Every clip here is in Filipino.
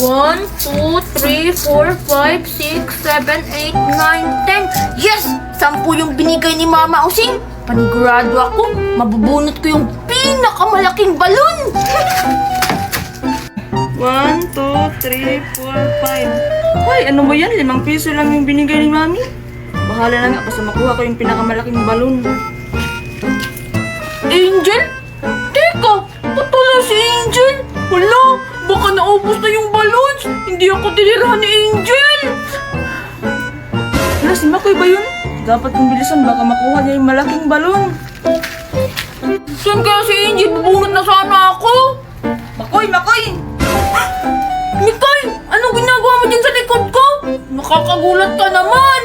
1, 2, 3, 4, 5, 6, 7, 8, 9, 10. Yes! 10 yung binigay ni Mama Using. Panigurado ako, mabubunot ko yung pinakamalaking balon. 1, 2, 3, 4, 5. Hoy, ano ba yan? 5 piso lang yung binigay ni Mami. Bahala na nga, basta makuha ko yung pinakamalaking balon. Angel? Teka, patula si Angel. Wala, baka naubos na yung balons. Hindi ako tinirahan ni Angel. Wala, si Makoy ba yun? Dapat kong bilisan, baka makuha niya yung malaking balon. Saan kaya si Angel? Bubunot na sana ako. Makoy, Makoy! Mikay, anong ginagawa mo dyan sa likod ko? Nakakagulat ka naman.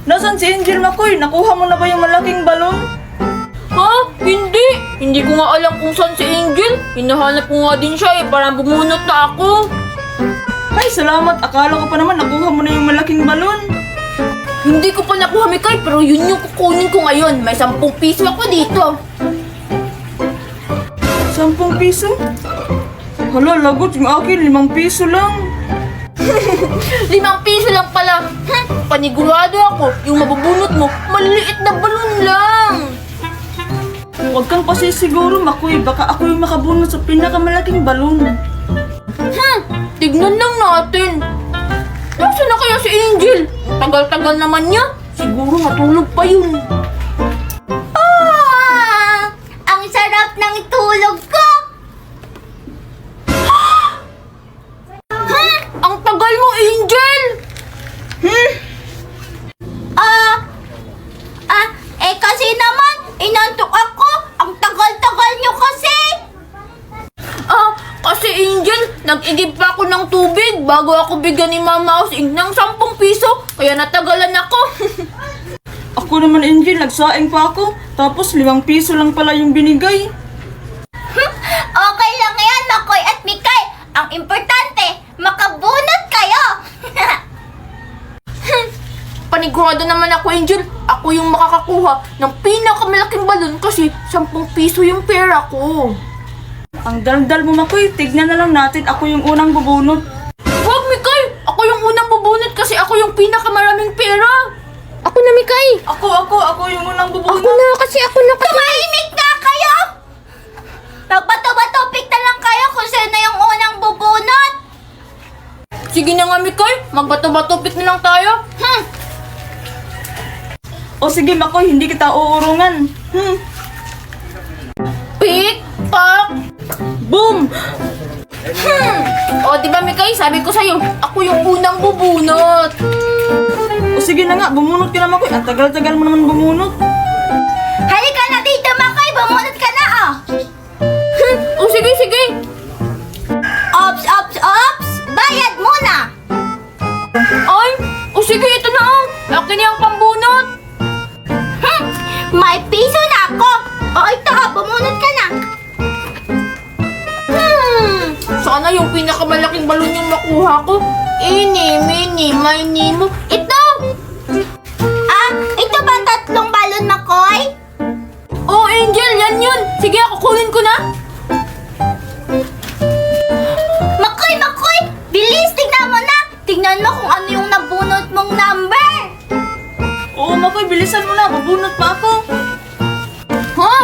Nasaan si Angel, Makoy? Nakuha mo na ba yung malaking balon? Ha? Hindi. Hindi ko nga alam kung saan si Angel. Hinahanap ko nga din siya para bumunot na ako. Ay, salamat. Akala ko pa naman nakuha mo na yung malaking balon. Hindi ko pa nakuha, Mikay, pero yun yung kukunin ko ngayon. May 10 piso ako dito. 10 piso? Hala, lagot yung akin. 5 piso lang. 5 piso lang pala. Panigurado ako, yung mabubunot mo, maliliit na balon lang. Huwag kang pasisiguro, Makoy. Baka ako yung makabunot sa pinakamalaking balon. Tignan lang natin. Nasaan na kaya si Angel? Tagal-tagal naman niya. Siguro matulog pa yun. Ang sarap ng tulog ko! Ang tagal mo, Angel! Kasi naman, inantok ako. Ang tagal-tagal nyo kasi. Kasi Angel, nag-igib pa ako ng tubig bago ako bigyan ni Mama Using ng 10 piso. Kaya natagalan ako. Ako naman, Angel, nagsaing pa ako. Tapos 5 piso lang pala yung binigay. Okay lang yan, Makoy at Mikay. Ang importante, makabunot kayo. Panigurado naman ako, Angel. Ako yung makakakuha ng pinakamalaking balon kasi 10 piso yung pera ko. Ang daldal mo, Makoy. Tignan na lang natin. Ako yung unang bubunot. Wag, Mikay! Ako yung unang bubunot kasi ako yung pinakamaraming pera. Ako na, Mikay! Ako yung unang bubunot. Ako na Tumahimik na kayo! Magbato-batopik na lang kayo kung sino yung unang bubunot. Sige na nga, Mikay. Magbato-batopik na lang tayo. O sige, Makoy. Hindi kita uurungan. Pick, pack, boom! O, diba, Mikay? Sabi ko sa'yo, ako yung unang bubunot. O sige na nga. Bumunot ka na, Makoy. Ang tagal-tagal mo naman bumunot. Halika na dito, Makoy. Bumunot ka na, oh. O, sige. Ops! Bayad muna! Ay, o sige, ito na ang. Akin yung pambunot. May piso na ako! O ito, bumunot ka na! Sana yung pinakamalaking balon yung makuha ko. Ini, mini, mini mo. Ito! Ito ba 3 balon, Makoy? Oh, Angel, yan yun. Sige, ako kunin ko na. Makoy! Bilis, tignan mo na! Tignan mo kung ano yung nabunot mong number! Oo, Makoy. Bilisan mo na. Bubunot pa ako. Ha?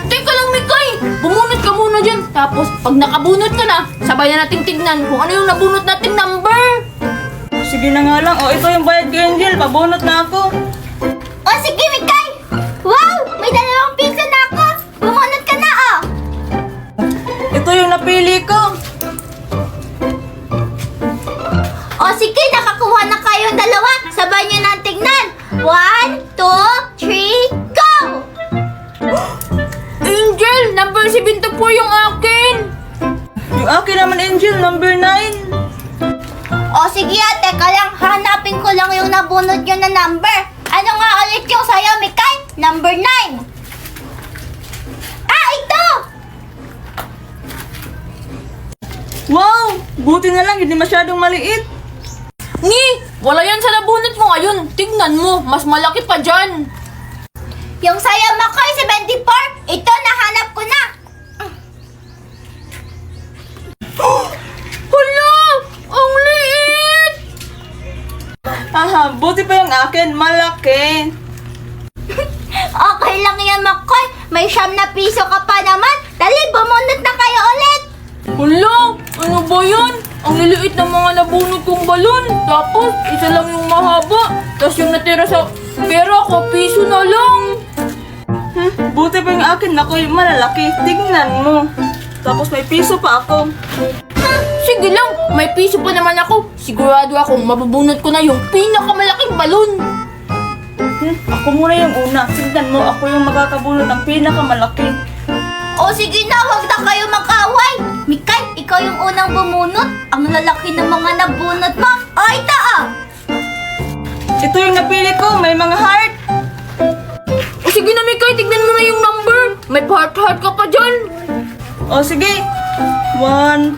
Teka lang, Mikay. Bumunot ka muna dyan. Tapos, pag nakabunot ka na, sabay na nating tignan kung ano yung nabunot nating number. Sige na nga lang. O, ito yung bayad kay Angel. Pabunot na ako. O sige, Mikay! Wow! May 2 piso na ako! Bumunot ka na, oh! Ito yung napili ko. O sige, nakakuha na kayong 2. Sabay nyo na tignan. 1, 2, 3, go! Angel, number 74 yung akin. Yung akin naman, Angel. Number 9. O sige, teka lang. Hanapin ko lang yung nabunot nyo na number. Ano nga ulit yung sayo, Mikay? Number 9. Ito! Wow! Buti na lang. Hindi masyadong maliit. Wala yan sa nabunot mo ngayon. Tignan mo, mas malaki pa dyan. Yung sayo, Makoy, 74. Ito, nahanap ko na. Hala! Haha, buti pa yung akin, malaki. Okay lang yan, Makoy. May 9 na piso ka pa naman. Dali, bumunot na kayo ulit. Hala, ano ba yan? Ang liliit ng mga nabunot kong balon. Tapos, isa lang yung mahaba. Tapos yung natira sa pera ko, piso na lang. Buti pa yung akin, Makoy, malalaki. Tignan mo. Tapos may piso pa ako. Sige lang, may piso pa naman ako. Sigurado akong mabubunot ko na yung pinakamalaking balon. Ako muna yung una. Tignan mo, ako yung makakabunot ng pinakamalaki. O sige na, huwag na kayo mag-away. Mikay, ikaw yung unang bumunot. Ang lalaki ng mga nabunot mo. O, ito ah. Ito yung napili ko, may mga heart. O sige na, Mikay, tignan mo na yung number. May heart-heart ka pa dyan. O sige. 141.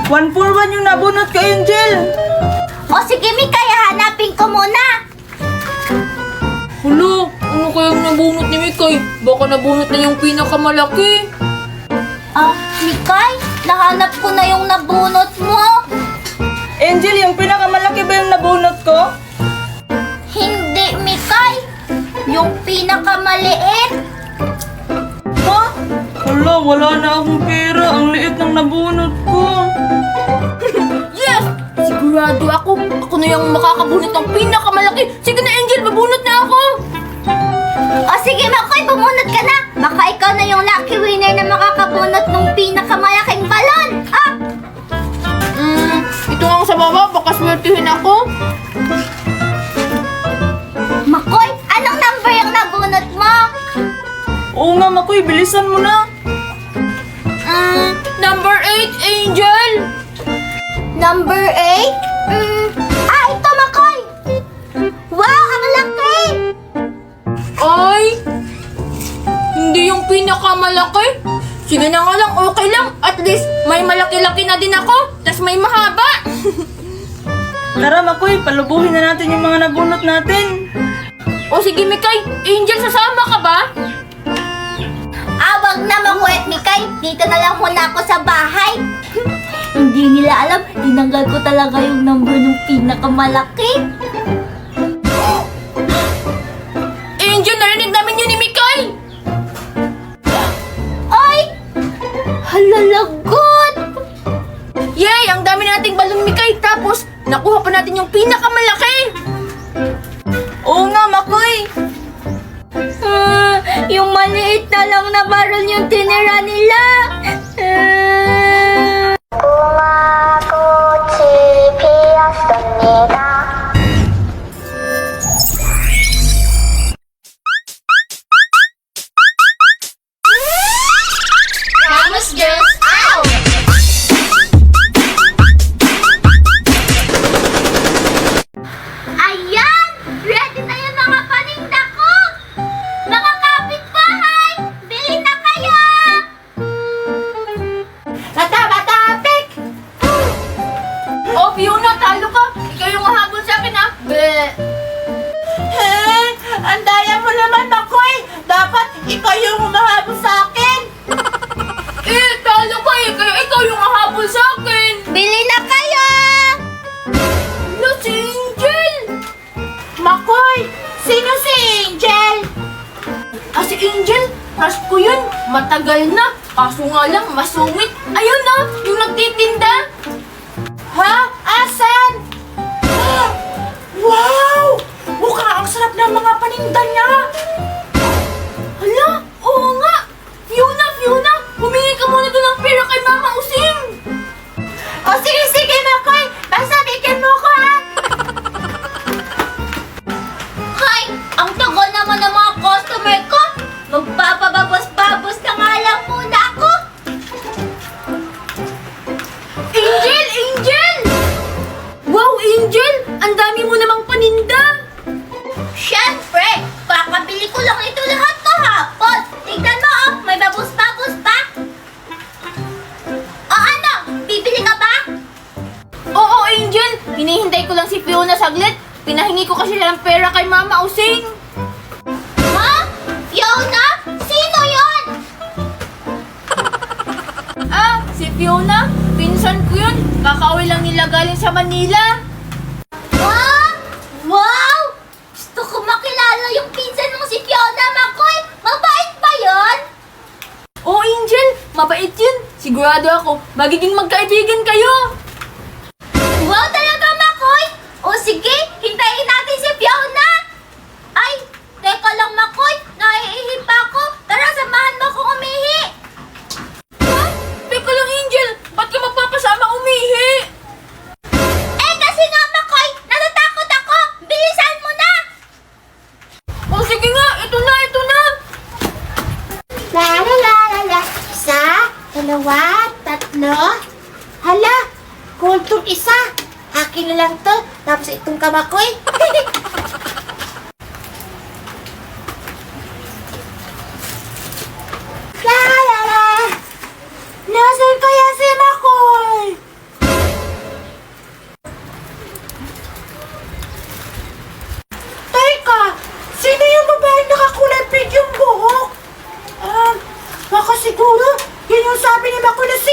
141 yung nabunot ko, Angel. O sige, Mikay, hanapin ko muna. Hala, ano kayang nabunot ni Mikay? Baka nabunot na yung pinakamalaki. Ah, Mikay, nahanap ko na yung nabunot mo. Angel, yung pinakamalaki ba yung nabunot ko? Hindi, Mikay. Yung pinakamaliit. Ha? Wala, wala na akong pera. Ang liit ng nabunot ko. Yes! Sigurado ako. Ako na yung makakabunot ng pinakamalaki. Sige na, Angel, mabunot na ako. O sige, Makoy, bumunot ka na. Baka ikaw na yung lucky winner na makakabunot ng pinakamalaking balon. Ah! Ito nga sa baba, baka swertihin ako. Makoy, anong number yung nabunot mo? Oo nga, Makoy, bilisan mo na. Number 8, Angel. Number 8? Ito, Makoy. Wow, ang laki. Ay, hindi yung pinakamalaki. Sige na nga lang, okay lang. At least, may malaki-laki na din ako. Tas may mahaba. Tara, Makoy, palubuhin na natin yung mga nabunot natin. O sige, Mikay. Angel, sasama ka ba? Wag na, Makoy at Mikay. Dito na lang muna ako sa bahay. Hindi nila alam, tinanggal ko talaga yung number ng pinakamalaki. Angel, narinig namin yun ni Mikay. Ay! Halalagot! Yay! Ang dami nating balon, Mikay. Tapos, nakuha pa natin yung pinakamalaki. Oo nga, Makoy. Yung maliit na lang na barrel yung tinira nila. Promise Girls out! Ayan! Ready na yung mga paninda ko! Mga kapitbahay! Bili na kayo! Bata-bata-pik! Oh, Fiona, talo ka. Ikaw yung mahabol sa akin, ha? Bleh. Ang daya mo naman, Makoy. Dapat ikaw yung humahabol sa akin. Talo ka eh. Kaya ikaw yung mahabol sa akin. Bili na kayo! Ano, si Angel? Makoy! Sino si Angel? Si Angel, crush ko yun. Matagal na. Kaso nga lang, masungit. Ayun na, yung nagtitinda. Ha? Asan? Wow! Mukhang ang sarap ng mga paninda niya. Hala, oo nga. Fiona, humingi ka muna doon ng pera kay Mama Using. O sige, Makoy! Basta bigyan mo ko, ha? Hay! Ang tagal naman ng mga customer ko! Magpapababos-babos na nga lang muna ako! Angel! Wow, Angel! Ang dami mo namang paninda. Siyempre! Kakabili ko lang ito lahat kahapon! Tignan mo, oh! May babos-babos pa! O ano? Bibili ka ba? Oo, Angel. Hinihintay ko lang si Fiona saglit. Pinahingi ko kasi siya ng pera kay Mama Using. Ha? Fiona? Sino yon? Si Fiona? Pinsan ko yun. Kakauwi lang nila galing sa Manila. Ha? mabait yun. Sigurado ako, magiging magkaibigan kayo. Wow talaga, Makoy! O sige, hintayin natin si Fiona! Ay, teka lang, Makoy! Naiihi pa ako! Tara, samahan mo akong umihi! Ha? Teka lang, Angel. Ba't ka magpapasama umihi? Eh, kasi nga, Makoy! Natatakot ako! Bilisan mo na! O sige nga, ito na, ito na. La la la la la! Isa, dalawa, tatlo. Hala! Kultong isa! Akin na lang to. Tapos itong kamakoy. La la la! Nasaan kaya si Makoy? Teka! Sino yung babaeng nakakulay pink yung buhok? Baka siguro, yun yung sabi ni Makoy na si